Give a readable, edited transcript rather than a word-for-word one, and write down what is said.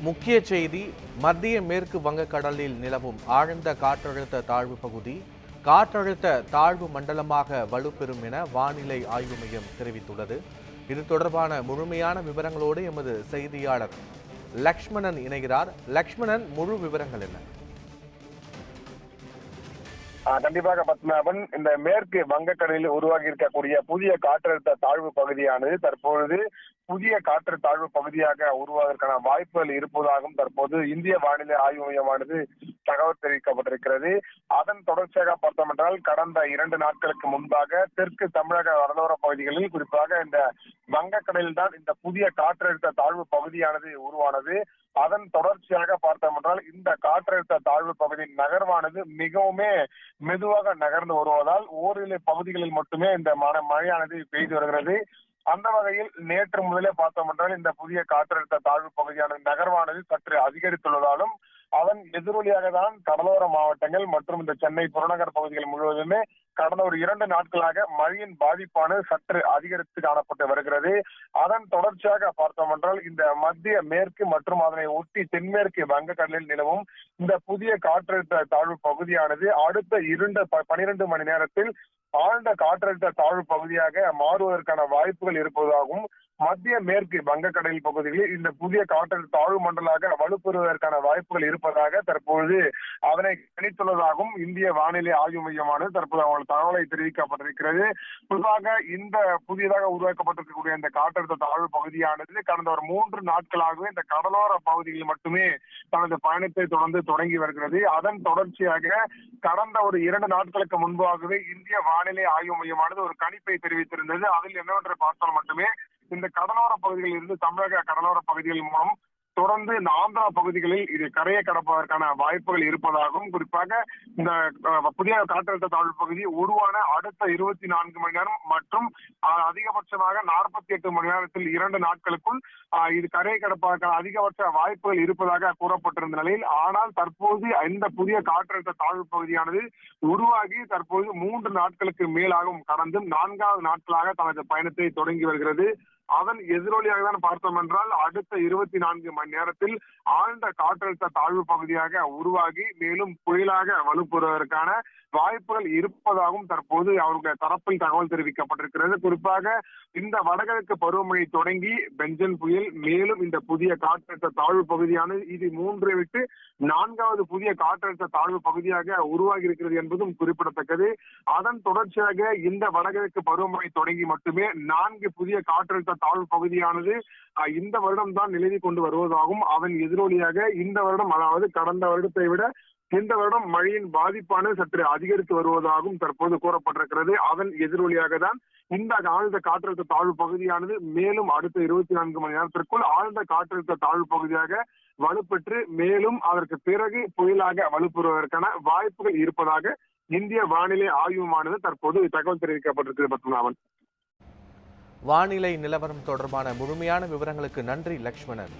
முக்கிய செய்தி மத்திய மேற்கு வங்கக்கடலில் நிலவும் ஆழ்ந்த காற்றழுத்த தாழ்வு பகுதி காற்றழுத்த தாழ்வு மண்டலமாக வலுப்பெறும் என வானிலை ஆய்வு மையம் தெரிவித்துள்ளது. இது தொடர்பான முழுமையான விவரங்களோடு எமது செய்தியாளர் லக்ஷ்மணன் இணைகிறார். லக்ஷ்மணன், முழு விவரங்கள் என்ன? கண்டிப்பாக பத்மநாபன், இந்த மேற்கு வங்கக்கடலில் உருவாகி இருக்கக்கூடிய புதிய காற்றழுத்த தாழ்வு பகுதியானது தற்பொழுது புதிய காற்று தாழ்வு பகுதியாக உருவாவதற்கான வாய்ப்புகள் இருப்பதாகவும் தற்போது இந்திய வானிலை ஆய்வு மையமானது தகவல் தெரிவிக்கப்பட்டிருக்கிறது. அதன் தொடர்ச்சியாக பார்த்தோம் என்றால் கடந்த 2 நாட்களுக்கு முன்பாக தெற்கு தமிழக கடலோர பகுதிகளில் குறிப்பாக இந்த வங்கக்கடலில் தான் இந்த புதிய காற்றழுத்த தாழ்வு பகுதியானது உருவானது. அதன் தொடர்ச்சியாக பார்த்தோம் என்றால் இந்த காற்றழுத்த தாழ்வு பகுதியின் நகர்வானது மிகவுமே மெதுவாக நகர்ந்து வருவதால் ஓரிரு பகுதிகளில் மட்டுமே இந்த மழையானது பெய்து வருகிறது. அந்த வகையில் நேற்று முதலே பார்த்தோம் என்றால் இந்த புதிய காற்றழுத்த தாழ்வு பகுதியான நகர்வானது சற்று அதிகரித்துள்ளதாலும் அதன் எதிரொலியாக தான் கடலோர மாவட்டங்கள் மற்றும் இந்த சென்னை புறநகர் பகுதிகள் முழுவதுமே கடந்த ஒரு 2 நாட்களாக மழையின் பாதிப்பானது சற்று அதிகரித்து காணப்பட்டு வருகிறது. அதன் தொடர்ச்சியாக பார்த்தோம் என்றால் இந்த மத்திய மேற்கு மற்றும் அதனை ஒட்டி தென்மேற்கு வங்கக்கடலில் நிலவும் இந்த புதிய காற்றழுத்த தாழ்வு பகுதியானது அடுத்த 12 மணி நேரத்தில் ஆழ்ந்த காற்றழுத்த தாழ்வு பகுதியாக மாறுவதற்கான வாய்ப்புகள் இருப்பதாகவும் மத்திய மேற்கு வங்கக்கடல் பகுதிகளில் இந்த புதிய காற்றழுத்த தாழ்வு மண்டலாக வலுப்பெறுவதற்கான வாய்ப்புகள் இருப்பதாக தற்பொழுது அதனை கணித்துள்ளதாகவும் இந்திய வானிலை ஆய்வு மையமானது தற்போது அவர்கள் தகவலை தெரிவிக்கப்பட்டிருக்கிறது. குறிப்பாக இந்த புதியதாக உருவாக்கப்பட்டிருக்கக்கூடிய இந்த காற்றழுத்த தாழ்வு பகுதியானது கடந்த ஒரு 3 நாட்களாகவே இந்த கடலோர பகுதிகளில் மட்டுமே தனது பயணத்தை தொடங்கி வருகிறது. அதன் தொடர்ச்சியாக கடந்த ஒரு 2 நாட்களுக்கு முன்பாகவே இந்திய வானிலை ஆய்வு மையமானது ஒரு கணிப்பை தெரிவித்திருந்தது. அதில் என்னவென்று பார்த்தால் மட்டுமே இந்த கடலோர பகுதிகளில் இருந்து தமிழக கடலோர பகுதிகள் மூலம் தொடர்ந்து இந்த ஆந்திரா பகுதிகளில் இது கரையை கடப்பதற்கான வாய்ப்புகள் இருப்பதாகவும் குறிப்பாக இந்த புதிய காற்றழுத்த தாழ்வு பகுதி உருவான அடுத்த 24 மணி நேரம் மற்றும் அதிகபட்சமாக 48 மணி நேரத்தில் 2 நாட்களுக்குள் இது கரையை கடப்பதற்கான அதிகபட்ச வாய்ப்புகள் இருப்பதாக கூறப்பட்டிருந்த நிலையில் ஆனால் தற்போது இந்த புதிய காற்றழுத்த தாழ்வு பகுதியானது உருவாகி தற்போது 3 நாட்களுக்கு மேலாகவும் கடந்து 4வது நாட்களாக தனது பயணத்தை தொடங்கி வருகிறது. அதன் எதிரொலியாக தான் பார்த்தோம் என்றால் அடுத்த 24 மணி நேரத்தில் ஆழ்ந்த காற்றழுத்த தாழ்வு பகுதியாக உருவாகி மேலும் புயலாக வலுப்பெறுவதற்கான வாய்ப்புகள் இருப்பதாகவும் தற்போது அவருடைய தரப்பில் தகவல் தெரிவிக்கப்பட்டிருக்கிறது. குறிப்பாக இந்த வடகிழக்கு பருவமழை தொடங்கி பெஞ்சன் புயல் மேலும் இந்த புதிய காற்றழுத்த தாழ்வு பகுதியானது இது 3 விட்டு 4வது புதிய காற்றழுத்த தாழ்வு பகுதியாக உருவாகி இருக்கிறது என்பதும் குறிப்பிடத்தக்கது. அதன் தொடர்ச்சியாக இந்த வடகிழக்கு பருவமழை தொடங்கி மட்டுமே 4 புதிய காற்றழுத்த தாழ்வு பகுதியானது இந்த வருடம் தான் நிலவி கொண்டு வருவதாகவும் அதன் எதிரொலியாக இந்த வருடம் அதாவது கடந்த வருடத்தை விட இந்த வருடம் மழையின் பாதிப்பானது சற்று அதிகரித்து வருவதாகவும் தற்போது கூறப்பட்டிருக்கிறது. அதன் எதிரொலியாக தான் இந்த ஆழ்ந்த காற்றழுத்த தாழ்வு பகுதியானது மேலும் அடுத்த 24 மணி நேரத்திற்குள் ஆழ்ந்த காற்றழுத்த தாழ்வு பகுதியாக வலுப்பெற்று மேலும் அதற்கு பிறகு புயலாக வலுப்பெறுவதற்கான வாய்ப்புகள் இருப்பதாக இந்திய வானிலை ஆய்வுமானது தற்போது தகவல் தெரிவிக்கப்பட்டிருக்கிறது. பத்மநாபன், வானிலை நிலவரம் தொடர்பான முழுமையான விவரங்களுக்கு நன்றி லக்ஷ்மணன்.